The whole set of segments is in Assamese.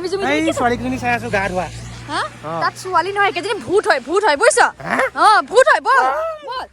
ভিজি ভিজি এই ছোৱালীজনী চাই আছো গা ধোৱা হা তাত ছোৱালী নহয় কেজনী ভূত হয় বুজিছ ভূত হয় বল বল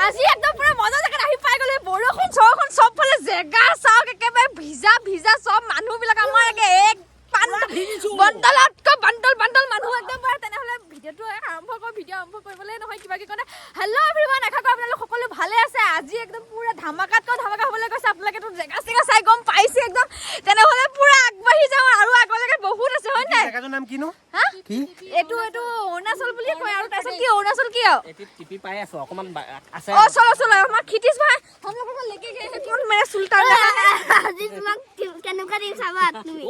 আজি একদম পুৰা মজা জেগাত আহি পাই গ'লে বৰষুণ চৰষুণ চব ফালে জেগা চাওক একেবাৰে ভিজা ভিজা চব মানুহবিলাক আমাৰ একে এক বান্দল মানুহ একদম পাৰে তেনেহ'লে ভিডিঅ'টো ভিডিঅ' আৰম্ভ কৰিবলৈ নহয় কিবা কি কাৰণে হেল্ল' এভৰিৱান আশা কৰোঁ আপোনালোক সকলো ভালে আছে আজি একদম পুৰা ধামাকাতকৈ ধামাকা হ'বলৈ গৈছে আপোনালোকেতো জেগা চেগা চাই গম পাইছে একদম তেনেহ'লে পুৰা আগবাঢ়ি যাওঁ আৰু আগলৈকে বহুত আছে হয় নাই জেগাটোৰ নাম কিনো কি এইটো অৰুণাচল বুলি কয় আৰু তাৰপিছত কি অৰুণাচল কি আৰু এটি টিপি পাই আছো অকমান আছে চলো আমাৰ খিতিশ ভাই हम लोगों को लेके गए हैं कौन मेरा सुल्तान আজি তোমাক কেনেকুৱা দিম চাবা তুমি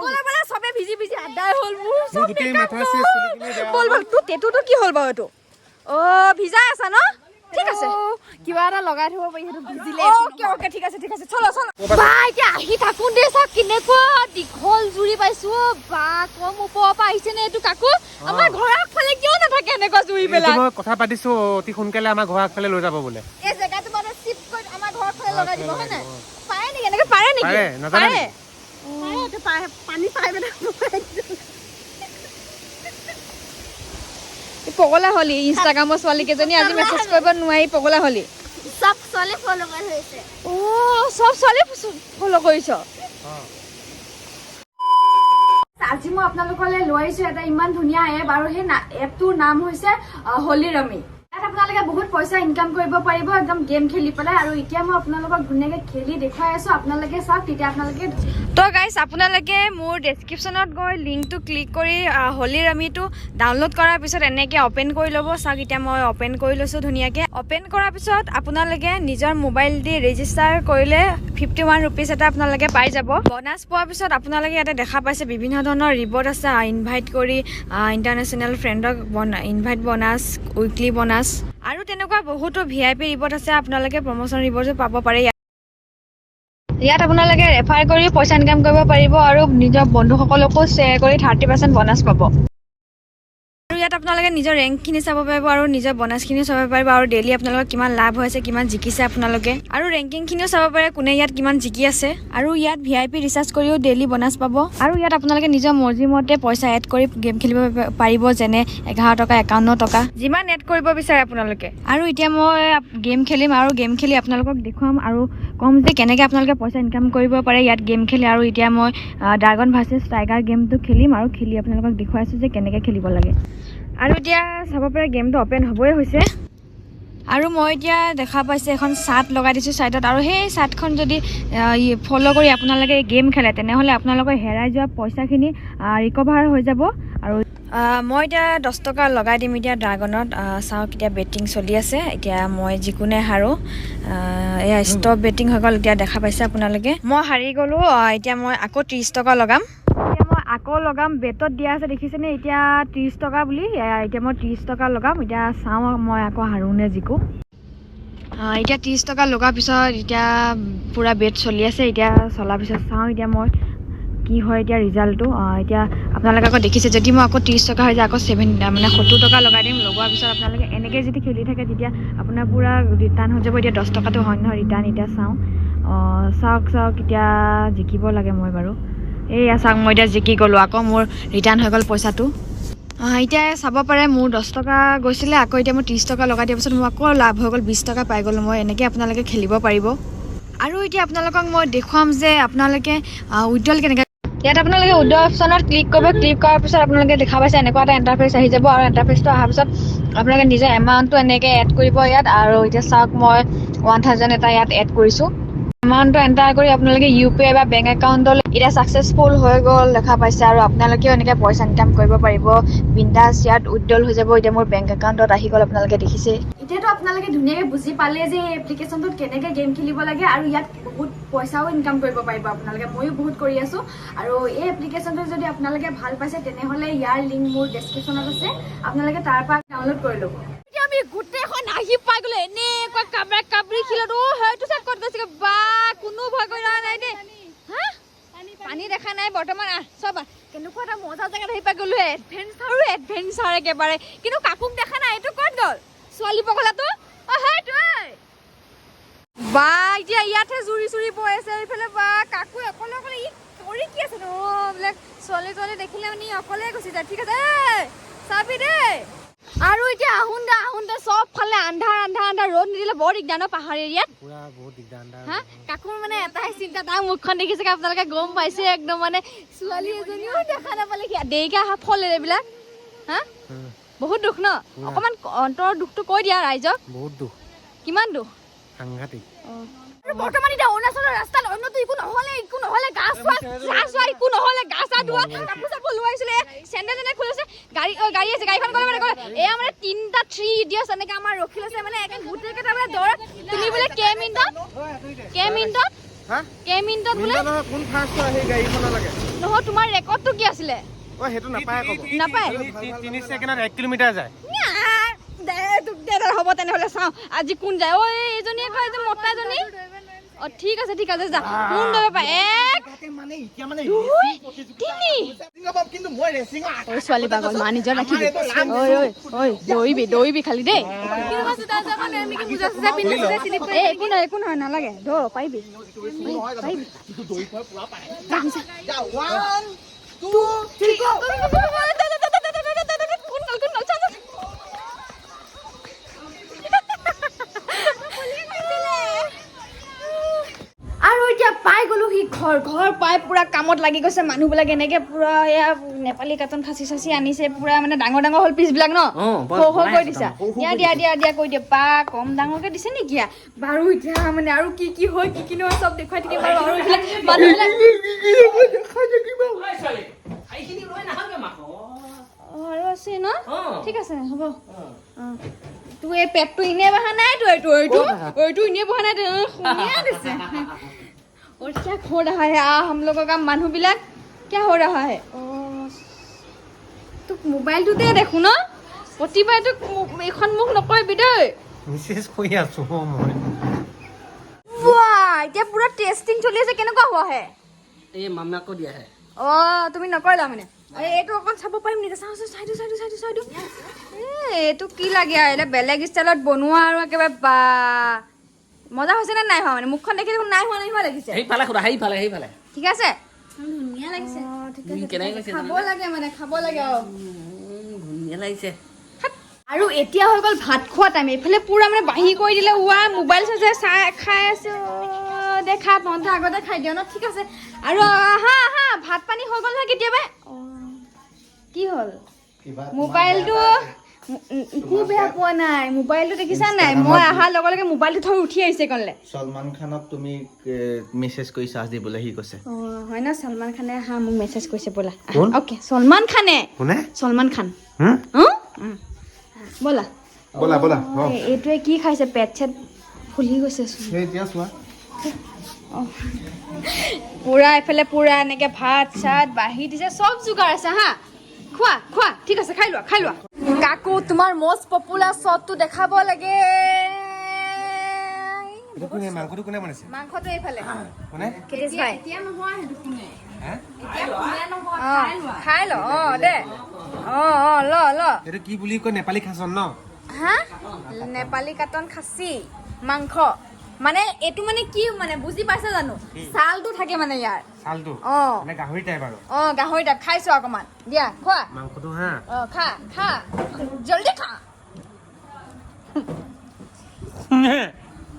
বলা সবে ভিজি ভিজি আডাই হল মোৰ সব গোটেই মাথা চেচ চুলি কিনে বেয়া বল তু তেতুটো কি হল বাৰু এটো ও ভিজাই আছা ন ঠিক আছে কিবা এটা লগাই থব পাৰি হেতু ভিজিলে ওকে ঠিক আছে চলো বা এতিয়া আহি থাকোঁ দে সা কিনেকুৱা দীঘল জুৰি পাইছো বা কম ওপৰৰ পৰা আহিছে নে এটো কাকু আমাৰ ঘৰৰ আগফালে কিয় নাথাকে এনেকুৱা জুৰি বেলা মই কথা পাতিছো অতি সোনকালে আমাৰ ঘৰৰ আগফালে লৈ যাব বোলে এই জেগাটো মানে চিপ কৰি আমাৰ ঘৰৰ ফালে লগাই দিব হয় না পাৰে নেকি এনেকে পাৰে নেকি পাৰে নাজানে পানী পাই মানে পগলা হলি ইনষ্টাগ্ৰামৰ ছোৱালী কেজনী আজি মেছেজ কৰিব নোৱাৰি পগলা হলি সব ছোৱালী ফলো কৰি হৈছে সব ছোৱালী ফলো কৰিছ আজি মই আপোনালোকলৈ লৈ আহিছো এটা ইমান ধুনীয়া এপ আৰু সেই এপটোৰ নাম হৈছে হলি ৰমি ইয়াত আপোনালোকে বহুত পইচা ইনকাম কৰিব পাৰিব একদম গেম খেলি পেলাই আৰু এতিয়া মই আপোনালোকক ধুনীয়াকৈ খেলি দেখুৱাই আছো আপোনালোকে চাওক তেতিয়া আপোনালোকে তো গাইজ আপোনালোকে মোৰ ডেছক্ৰিপশ্যনত গৈ লিংকটো ক্লিক কৰি হলি ৰমিটো ডাউনলোড কৰাৰ পিছত এনেকৈ অ'পেন কৰি ল'ব চাওক এতিয়া মই অ'পেন কৰি লৈছোঁ ধুনীয়াকৈ অ'পেন কৰাৰ পিছত আপোনালোকে নিজৰ মোবাইল দি ৰেজিষ্টাৰ কৰিলে 51 ৰুপিজ এটা আপোনালোকে পাই যাব বনাছ পোৱাৰ পিছত আপোনালোকে ইয়াতে দেখা পাইছে বিভিন্ন ধৰণৰ ৰিৱাৰ্ড আছে ইনভাইট কৰি ইণ্টাৰনেশ্যনেল ফ্ৰেণ্ডক ইনভাইট বনাছ উইকলি বনাছ আৰু তেনেকুৱা বহুতো VIP ৰিৱাৰ্ড আছে আপোনালোকে প্ৰমোশ্যন ৰিৱাৰ্ডো পাব পাৰে ইয়াত আপোনালোকে ৰেফাৰ কৰি পইচা ইনকাম কৰিব পাৰিব আৰু নিজৰ বন্ধুসকলকো শ্বেয়াৰ কৰি 30% বনাছ পাব আৰু ইয়াত আপোনালোকে নিজৰ ৰেংকখিনি চাব পাৰিব আৰু নিজৰ বনাছখিনি চাব পাৰিব আৰু ডেইলি আপোনালোকৰ কিমান লাভ হৈছে কিমান জিকিছে আপোনালোকে আৰু ৰেংকিংখিনিও চাব পাৰে কোনে ইয়াত কিমান জিকি আছে আৰু ইয়াত VIP ৰিচাৰ্জ কৰিও ডেইলি বনাছ পাব আৰু ইয়াত আপোনালোকে নিজৰ মৰ্জিমতে পইচা এড কৰি গেম খেলিব পাৰিব যেনে 11 টকা 51 টকা যিমান এড কৰিব বিচাৰে আপোনালোকে আৰু এতিয়া মই গেম খেলিম আৰু গেম খেলি আপোনালোকক দেখুৱাম আৰু কম যে কেনেকৈ আপোনালোকে পইচা ইনকাম কৰিব পাৰে ইয়াত গেম খেলি আৰু এতিয়া মই ড্ৰাগন ভাৰ্চেছ টাইগাৰ গেমটো খেলিম আৰু খেলি আপোনালোকক দেখুৱাইছোঁ যে কেনেকৈ খেলিব লাগে আৰু এতিয়া চাব পাৰে গেমটো অ'পেন হ'বই হৈছে আৰু মই এতিয়া দেখা পাইছে এখন চাৰ্ট লগাই দিছোঁ ছাইডত আৰু সেই চাৰ্টখন যদি ফ'ল' কৰি আপোনালোকে গেম খেলে তেনেহ'লে আপোনালোকৰ হেৰাই যোৱা পইচাখিনি ৰিকভাৰ হৈ যাব আৰু মই এতিয়া 10 টকা লগাই দিম এতিয়া ড্ৰাগনত চাওক এতিয়া বেটিং চলি আছে এতিয়া মই যিকোনে হাৰোঁ এয়া ষ্টপ বেটিং হৈ গ'ল এতিয়া দেখা পাইছে আপোনালোকে মই হাৰি গ'লোঁ এতিয়া মই আকৌ 30 টকা লগাম এতিয়া মই আকৌ লগাম বেটত দিয়া আছে দেখিছেনে এতিয়া 30 টকা বুলি এতিয়া মই 30 টকা লগাম এতিয়া চাওঁ মই আকৌ হাৰোঁ নে জিকো এতিয়া 30 টকা লগাৰ পিছত এতিয়া পুৰা বেট চলি আছে এতিয়া চলাৰ পিছত চাওঁ এতিয়া মই কি হয় এতিয়া ৰিজাল্টটো এতিয়া আপোনালোকে আকৌ দেখিছে যদি মই আকৌ 30 টকা হৈ যায় আকৌ 70 টকা লগাই দিম লগোৱাৰ পিছত আপোনালোকে এনেকৈ যদি খেলি থাকে তেতিয়া আপোনাৰ পুৰা ৰিটাৰ্ণ হৈ যাব এতিয়া 10 টকাটো হয় নহয় ৰিটাৰ্ণ এতিয়া চাওক এতিয়া জিকিব লাগে মই বাৰু এইয়া চাওক মই এতিয়া জিকি গ'লোঁ আকৌ মোৰ ৰিটাৰ্ণ হৈ গ'ল পইচাটো এতিয়া চাব পাৰে মোৰ 10 টকা গৈছিলে আকৌ এতিয়া মই 30 টকা লগাই দিয়াৰ পিছত মোৰ আকৌ লাভ হৈ গ'ল 20 টকা পাই গ'লোঁ মই এনেকৈ আপোনালোকে খেলিব পাৰিব আৰু এতিয়া আপোনালোকক মই দেখুৱাম যে আপোনালোকে উইড্ৰল কেনেকৈ ইয়াত আপোনালোকে উইড্ৰ অপশ্যনত ক্লিক কৰিব ক্লিক কৰাৰ পিছত আপোনালোকে দেখা পাইছে এনেকুৱা এটা ইণ্টাৰফেচ আহি যাব আৰু ইণ্টাৰফেচটো অহাৰ পিছত আপোনালোকে নিজৰ এমাউণ্টটো এনেকৈ এড কৰিব ইয়াত আৰু এতিয়া চাওক মই 1000 এটা ইয়াত এড কৰিছোঁ এমাউণ্টটো এণ্টাৰ কৰি আপোনালোকে UPI বা বেংক একাউণ্টলৈ এতিয়া ছাকচেছফুল হৈ গ'ল দেখা পাইছে আৰু আপোনালোকেও এনেকৈ পইচা ইনকাম কৰিব পাৰিব বিন্দাছ ইয়াত উইড্ৰল হৈ যাব এতিয়া মোৰ বেংক একাউণ্টত আহি গ'ল আপোনালোকে দেখিছে এতিয়াতো আপোনালোকে ধুনীয়াকৈ বুজি পালে যে এই এপ্লিকেশ্যনটোত কেনেকৈ গেম খেলিব লাগে আৰু ইয়াত বহুত পইচাও ইনকাম কৰিব পাৰিব আপোনালোকে ময়ো বহুত কৰি আছোঁ আৰু এই এপ্লিকেশ্যনটো যদি আপোনালোকে ভাল পাইছে তেনেহ'লে ইয়াৰ লিংক মোৰ ডেছক্ৰিপশ্যনত আছে আপোনালোকে তাৰ পৰা ডাউনলোড কৰি ল'ব আমি গোটেইখন আহি পাই গ'লো এনেকুৱা কাবৰি খিলত সেইটো চাই ক'ত গৈছে বা কোনো ভয় কৰি নাই দেই হা পানী দেখা নাই বৰ্তমান চব কেনেকুৱা এটা মজা জেগাত আহি পাই গ'লো এডভেঞ্চাৰ একেবাৰে কিন্তু কাকুক দেখা নাই এইটো ক'ত গ'ল ছোৱালী পগলাটো সেইটো বা এতিয়া ইয়াতহে জুৰি চুৰি বৈ আছে এইফালে বা কাকু অকলে ই কৰি কি আছে নো ছোৱালী ছোৱালী দেখিলে মানে অকলে গুচি যায় ঠিক আছে চাবি দে আৰু এতিয়া আহোঁতে চব ফালে আন্ধাৰ ৰ'দ নিদিলে বৰ দিগদাৰ ন পাহাৰ এৰিয়াত পুৰা বহুত দিগদাৰ হা কাকোৰ মানে এটাই চিন্তা তাৰ মুখখন দেখিছে আপোনালোকে গম পাইছে একদম মানে ছোৱালী এজনীও দেখা নাপালে দেৰিকে অহা ফল এইবিলাক হা বহুত দুখ ন অকমান অন্তৰৰ দুখটো কৈ দিয়া ৰাইজক বহুত দুখ কিমান দুখ সাংঘাতিক বৰ্তমান এতিয়া অৰুণাচলৰ ৰাস্তাত অন্যতো একো নহ'লে গা চোৱা একো নহ'লে গা চা ধোৱা কাপোৰ চাপোৰ লোৱাইছিলে চেণ্ডেল খুলিছে গাড়ী আছে গাড়ীখন গ'লে মানে এয়া মানে 3 ইডিয়টছ এনেকে আমাৰ ৰখি লৈছে মানে একে গোটেইকেইটা মানে দৌৰ তুমি বোলে কেই মিনিটত বোলে কোন ফাৰ্ষ্ট সেই গাড়ীখনৰ লাগে নহয় তোমাৰ ৰেকৰ্ডটো কি আছিলে সেইটো নাপায় নাপায় 3 ছেকেণ্ডত 1 কিলোমিটাৰ যায় হ'ব তেনেহ'লে চাওঁ আজি কোন যায় ঐ এইজনীয়ে কয় যে মতা এজনী অ ঠিক আছে যা কোন দৌৰ পায় 1 2 3 ছোৱালী পাগল মা নিজৰ ৰাখিবি দৌৰিবি খালি দেই একো নহয় নালাগে দৌৰ পাৰিবি আৰু এতিয়া পাই গলো সি ঘৰ পাই পুৰা কামত লাগি গৈছে মানুহবিলাক এনেকে পুৰা এয়া নেপালী কাটন খাচি আনিছে পুৰা মানে ডাঙৰ হ'ল পিচবিলাক ন সৰু কৈ দিছা দিয়া কৈ দিয়া পা কম ডাঙৰকে দিছে নেকি বাৰু এতিয়া মানে আৰু কি হয় কি নহয় চব দেখুৱাই থাকিম বাৰু আৰু এইবিলাক মানুহবিলাক আৰু আছে ন ঠিক আছে হ'ব तू ये पेट तो इन्हें बहाना है तो इन्हें बहाना है खुनिया दिसे और क्या हो रहा है हम लोगों का मानू बिलाक क्या हो रहा है तो मोबाइल तो दे देखो ना प्रतिबार तो এখন মুখ নকয় বিদৈ মেছেজ কৰি আছো মই वाह এতিয়া পুৰা টেস্টিং চলি আছে কেনেকুৱা হোৱা হে এই মামা কো দিয়া হে তুমি নকৰিলা মানে এইটো অকণ চাব পাৰিম নেকি চাইডু এইটো কি লাগে এটা বেলেগ ষ্টাইলত বনোৱা আৰু একেবাৰে বা মজা হৈছে নে নাই হোৱা মানে মুখখন দেখি দেখোন নাই হোৱা লাগিছে সেইফালে খুৰা সেইফালে ঠিক আছে ধুনীয়া লাগিছে খাব লাগে ধুনীয়া লাগিছে আৰু এতিয়া হৈ গ'ল ভাত খোৱা টাইম এইফালে পুৰা মানে বাঢ়ি কৰি দিলে মোবাইল চাই খাই আছো দেখা পন্থা আগতে খাই দিওঁ ন ঠিক আছে আৰু হা ভাত পানী হৈ গ'ল নহয় কেতিয়াবা কি হ'ল মোবাইলটো একো বেয়া পোৱা নাই মোবাইলটো দেখিছা নাই মই অহাৰ লগে মোবাইলটো থৈ উঠি আহিছে কলে সলমান খানক তুমি মেছেজ কৰি চাৰ্জ দিবলৈ সি কৈছে হয় না সলমান খানে মোক মেছেজ কৰিছে ব'লা অ'কে সলমান খানে সলমান খান ব'লা এইটোৱে কি খাইছে পেট চেট ফুলি গৈছে এতিয়া চোৱা পুৰা এফালে পুৰা এনেকে ভাত চাত বাঢ়ি দিছে চব যোগাৰ আছে হা খোৱা ঠিক আছে খাই লোৱা কাকু তোমাৰ মষ্ট পপুলাৰ শ্বটটো দেখাব লাগে মাংসটো কোনে বনাইছে মাংসটো এইফালে কোনে এতিয়া নহয় সেইটো কোনে খাই ল দে ল এইটো কি বুলি কয় নেপালী খাচন ন হা নেপালী কাটন খাচী মাংস মানে এইটো মানে কি মানে বুজি পাইছা জানো ছালটো থাকে মানে ইয়াৰ চালটো মানে গাহৰি টাইপ আৰু গাহৰি টাইপ খাইছো অকমান দিয়া খোৱা মাংসটো হা খা জলদি খা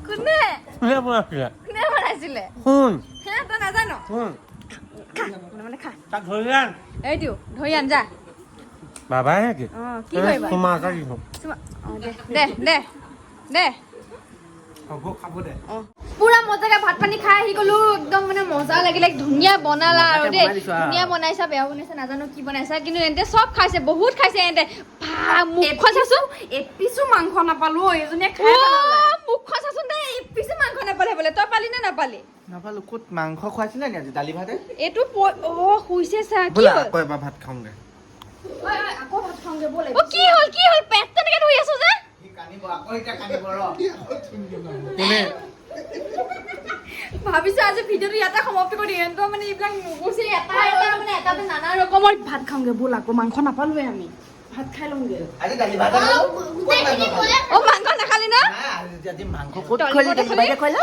কোনে বনাইছিলে তই নাজানো মানে খা তাক ধৰি আন এইটো ধৰি আন যা বাবাই কি কি কৰিবা দে খাব দে পুৰা মজাকে ভাত পানী খাই আহি গলো একদম মানে মজা লাগিলে ধুনীয়া বনালা আৰু দেই ধুনীয়া বনাইছা বেয়া বনাইছা নাজানো কি বনাইছা কিন্তু এন্তে চব খাইছে বহুত খাইছে এন্তে মুখখন চাচোন এপিছো মাংস নাপালো এজনীয়ে খাই মুখখন চাচোন দে এপিছো মাংস নাপালে বোলে তই পালি নে নাপালি নাপালো ক'ত মাংস খুৱাইছিলে নি আজি দালি ভাতে এইটো শুইছে চা কি ব'লা হ'ল আকৌ এবাৰ ভাত খাওঁগে আকৌ ভাত খাওঁগে ব'লে কি হ'ল পেট তেনেকে ধৰি আছো যে ভাবিছো আজি ভিডিঅ'টো ইয়াতে সমাপ্ত কৰি দিম তো মানে এইবিলাক নুগুচি এটাতে নানা ৰকমৰ ভাত খাওঁগে ব'ল আকৌ মাংস নাপালোৱে আমি ভাত খাই লওঁগে আজি দালি ভাত মাংস নাখালি ন আজি মাংস ক'ত খুৱালি দালি ভাতে খুৱালে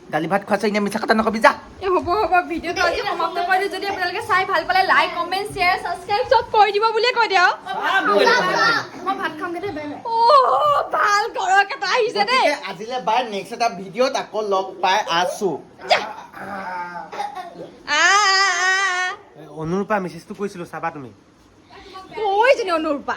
দালি ভাত খোৱাছে এনে মিছা কথা নকবি যা হ'ব ভিডিঅ'টো আজি সমাপ্ত কৰিলোঁ যদি আপোনালোকে চাই ভাল পালে লাইক কমেণ্ট শ্বেয়াৰ ছাবস্ক্ৰাইব চব কৰি দিব বুলিয়ে কৈ দিয়ক মই ভাত খামগৈ দেই বাই বাই ভাল ঘৰক এটা আহিছে দেই গতিকে আজিলে বাই নেক্সট এটা ভিডিঅ'ত আকৌ লগ পাই আছো অনুৰূপা মেছেজটো কৈছিলো চাবা তুমি কৈছিলি অনুৰূপা